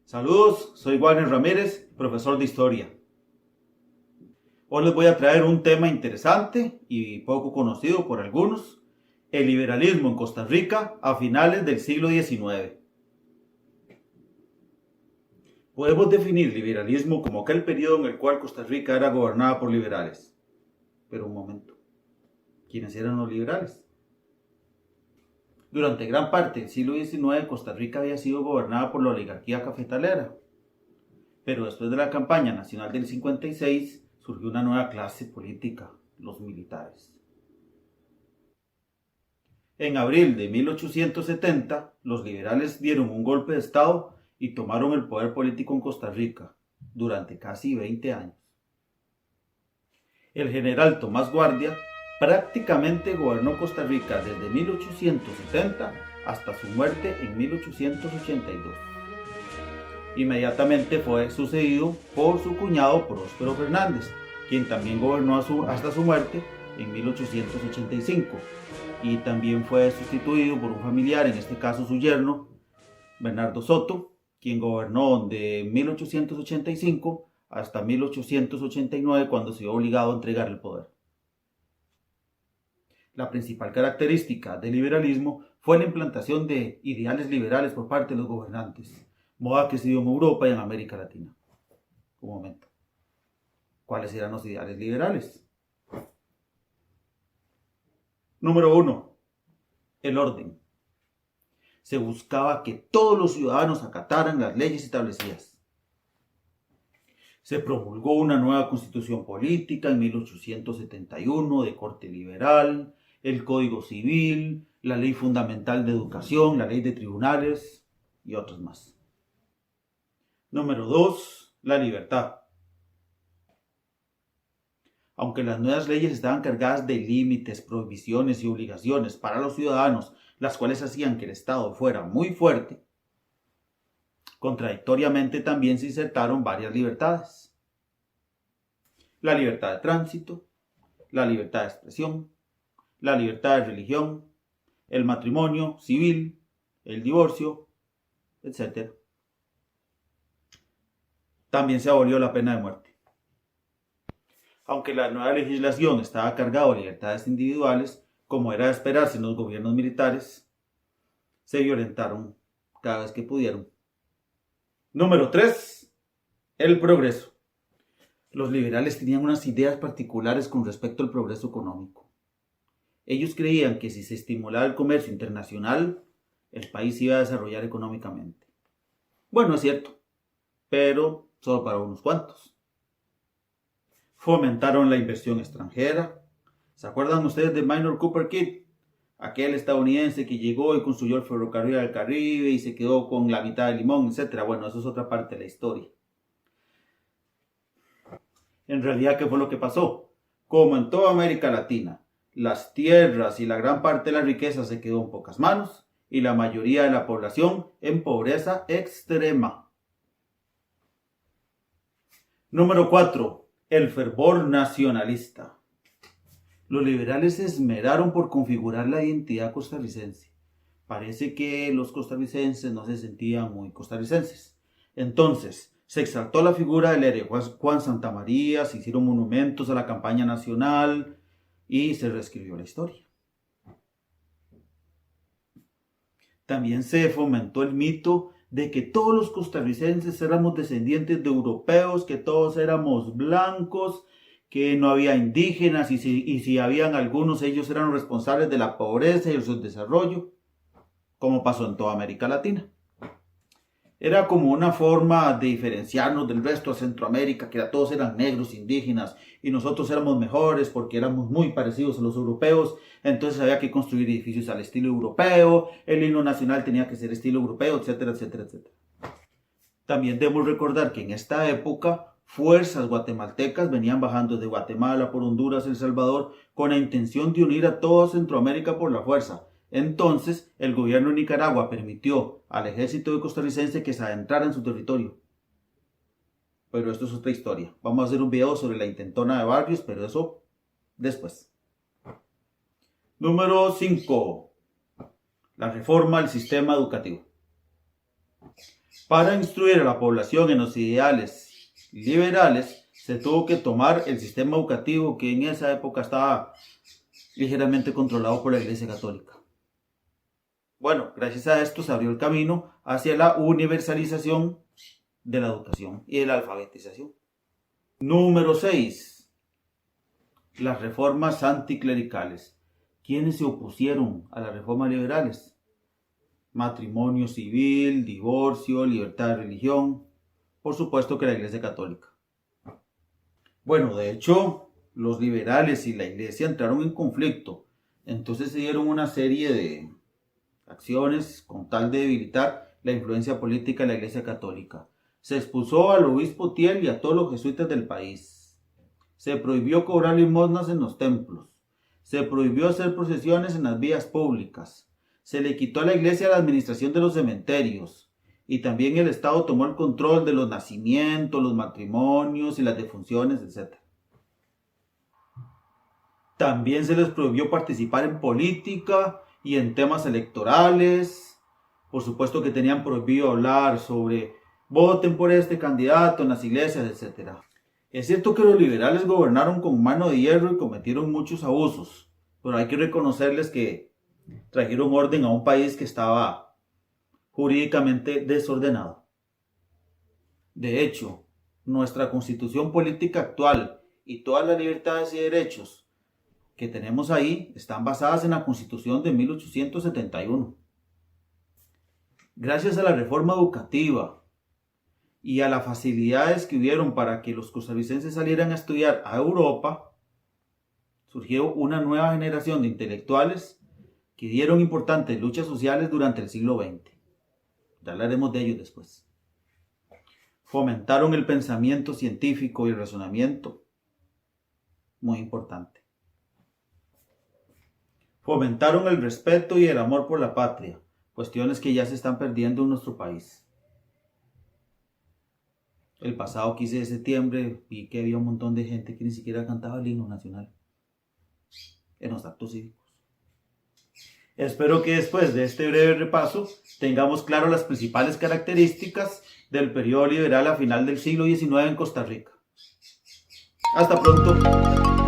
Saludos, soy Warner Ramírez, profesor de Historia. Hoy les voy a traer un tema interesante y poco conocido por algunos, el liberalismo en Costa Rica a finales del siglo XIX. Podemos definir liberalismo como aquel periodo en el cual Costa Rica era gobernada por liberales. Pero un momento, ¿quiénes eran los liberales? Durante gran parte del siglo XIX, Costa Rica había sido gobernada por la oligarquía cafetalera. Pero después de la campaña nacional del 56, surgió una nueva clase política, los militares. En abril de 1870, los liberales dieron un golpe de Estado y tomaron el poder político en Costa Rica durante casi 20 años. El general Tomás Guardia prácticamente gobernó Costa Rica desde 1870 hasta su muerte en 1882. Inmediatamente fue sucedido por su cuñado Próspero Fernández, quien también gobernó hasta su muerte en 1885, y también fue sustituido por un familiar, en este caso su yerno, Bernardo Soto, quien gobernó de 1885 hasta 1889, cuando se vio obligado a entregar el poder. La principal característica del liberalismo fue la implantación de ideales liberales por parte de los gobernantes, moda que se dio en Europa y en América Latina. Un momento. ¿Cuáles eran los ideales liberales? Número 1. El orden. Se buscaba que todos los ciudadanos acataran las leyes establecidas. Se promulgó una nueva constitución política en 1871 de corte liberal, el Código Civil, la Ley Fundamental de Educación, la Ley de Tribunales y otros más. Número 2. La libertad. Aunque las nuevas leyes estaban cargadas de límites, prohibiciones y obligaciones para los ciudadanos, las cuales hacían que el Estado fuera muy fuerte, contradictoriamente también se insertaron varias libertades. La libertad de tránsito, la libertad de expresión, la libertad de religión, el matrimonio civil, el divorcio, etc. También se abolió la pena de muerte. Aunque la nueva legislación estaba cargada de libertades individuales, como era de esperarse en los gobiernos militares, se violentaron cada vez que pudieron. Número 3. El progreso. Los liberales tenían unas ideas particulares con respecto al progreso económico. Ellos creían que si se estimulaba el comercio internacional, el país iba a desarrollar económicamente. Bueno, es cierto, pero solo para unos cuantos. Fomentaron la inversión extranjera. ¿Se acuerdan ustedes de Minor Cooper Kidd? Aquel estadounidense que llegó y construyó el ferrocarril del Caribe y se quedó con la mitad de Limón, etc. Bueno, eso es otra parte de la historia. En realidad, ¿qué fue lo que pasó? Como en toda América Latina, las tierras y la gran parte de la riqueza se quedó en pocas manos y la mayoría de la población en pobreza extrema. Número 4. El fervor nacionalista. Los liberales se esmeraron por configurar la identidad costarricense. Parece que los costarricenses no se sentían muy costarricenses. Entonces, se exaltó la figura del héroe Juan Santamaría, se hicieron monumentos a la campaña nacional y se reescribió la historia. También se fomentó el mito de que todos los costarricenses éramos descendientes de europeos, que todos éramos blancos, que no había indígenas y si habían algunos, ellos eran responsables de la pobreza y el subdesarrollo, como pasó en toda América Latina. Era como una forma de diferenciarnos del resto de Centroamérica, que todos eran negros, indígenas, y nosotros éramos mejores porque éramos muy parecidos a los europeos, entonces había que construir edificios al estilo europeo, el himno nacional tenía que ser estilo europeo, etcétera, etcétera, etcétera. También debemos recordar que en esta época fuerzas guatemaltecas venían bajando de Guatemala por Honduras, El Salvador, con la intención de unir a toda Centroamérica por la fuerza. Entonces, el gobierno de Nicaragua permitió al ejército costarricense que se adentrara en su territorio. Pero esto es otra historia. Vamos a hacer un video sobre la intentona de Barrios, pero eso después. Número 5. La reforma del sistema educativo. Para instruir a la población en los ideales liberales, se tuvo que tomar el sistema educativo que en esa época estaba ligeramente controlado por la Iglesia Católica. Bueno, gracias a esto se abrió el camino hacia la universalización de la educación y de la alfabetización. Número 6. Las reformas anticlericales. ¿Quiénes se opusieron a las reformas liberales? Matrimonio civil, divorcio, libertad de religión. Por supuesto que la Iglesia Católica. Bueno, de hecho, los liberales y la Iglesia entraron en conflicto. Entonces se dieron una serie de acciones con tal de debilitar la influencia política de la Iglesia Católica. Se expulsó al obispo Thiel y a todos los jesuitas del país. Se prohibió cobrar limosnas en los templos. Se prohibió hacer procesiones en las vías públicas. Se le quitó a la Iglesia la administración de los cementerios. Y también el Estado tomó el control de los nacimientos, los matrimonios y las defunciones, etc. También se les prohibió participar en política y en temas electorales. Por supuesto que tenían prohibido hablar sobre voten por este candidato en las iglesias, etc. Es cierto que los liberales gobernaron con mano de hierro y cometieron muchos abusos, pero hay que reconocerles que trajeron orden a un país que estaba jurídicamente desordenado. De hecho, nuestra constitución política actual y todas las libertades y derechos que tenemos ahí están basadas en la Constitución de 1871. Gracias a la reforma educativa y a las facilidades que hubieron para que los costarricenses salieran a estudiar a Europa, surgió una nueva generación de intelectuales que dieron importantes luchas sociales durante el siglo XX. Ya hablaremos de ellos después. Fomentaron el pensamiento científico y el razonamiento, muy importante. Fomentaron el respeto y el amor por la patria, cuestiones que ya se están perdiendo en nuestro país. El pasado 15 de septiembre vi que había un montón de gente que ni siquiera cantaba el himno nacional en los actos cívicos. Espero que después de este breve repaso tengamos claro las principales características del periodo liberal a final del siglo XIX en Costa Rica. Hasta pronto.